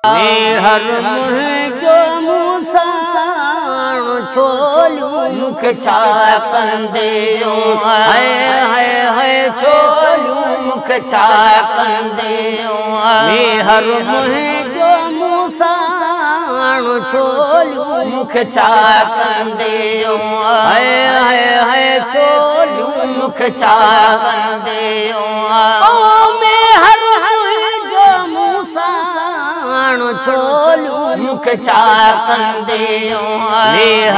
हर मुंहिंजो मूसाण छोलू मुख छा कंदेयो हाय छोलू मुख छा कंदेयो हर मुंहिंजो मूसाण छोलू मुख छा कंदेयो हाय छोलू मुख छा कंदेयो छोलू मुख छा कंदेयो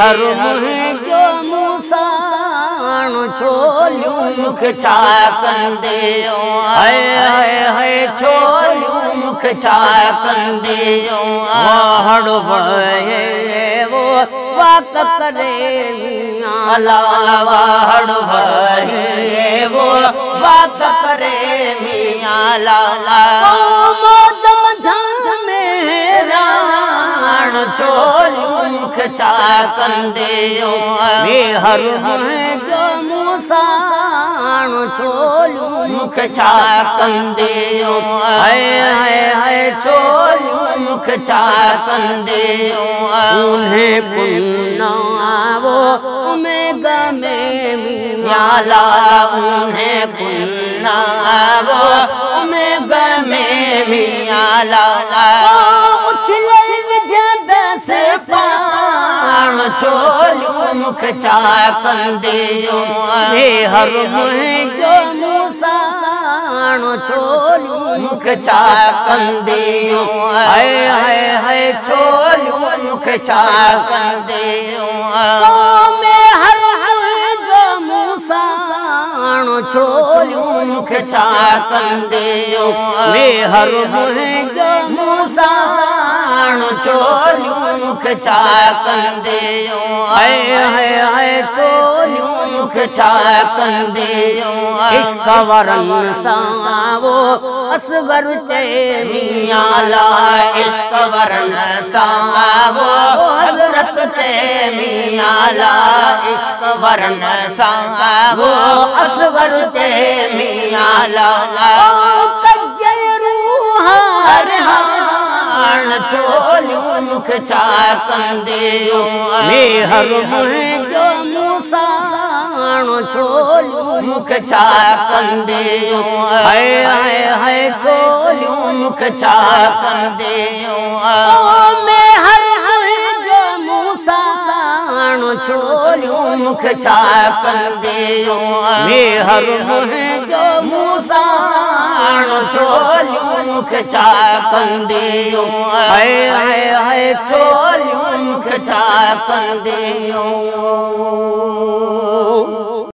हर मुंहिंजो मूसाण छोलू मुख छा कंदेयो हाय छोलू मुख छा कंदेयो हड़ भये वो वाक करे मियां लाला हड़ भये वो वाक करे मियां लाला छोलू मुख छा कंदेयो हर मुंहिंजो मूसाण छोलू मुख छा कंदेयो हाय छोलू मुख छा कंदेयो उन्हें पुन्नावो में गमे मियां लाला उन्हें पुन्नावो में गमे मियां लाला छोलू मुख छा कंदेयो हर मुंहिंजो मूसाण छोलू मुख छा कंदेयो हाय छोलू मुख छा कंदेयो हर मुंहिंजो मूसाण छोलू मुख छा कंदेयो हर मुंहिंजो मूसाण छोलू मुख छा कंदेयो हाय छोलू मुख छा कंदेयो इश्क वरन सां वो असगर चए मियां लाला इश्क वरन सां वो हज़रत चए मियां लाला इश्क वरन सां वो असगर चए मियां लाला छोलू मुख छा कंदेयो हर मुंहिंजो मूसाण छोलू मुख छा कंदेयो हाय छोलू मुख छा कंदेयो हर मुंहिंजो मूसाण छोलू मुख छा कंदेयो हर मुंहिंजो मूसाण छोलू मुख छा कंदेयो हाय छोलू मुख छा कंदेयो।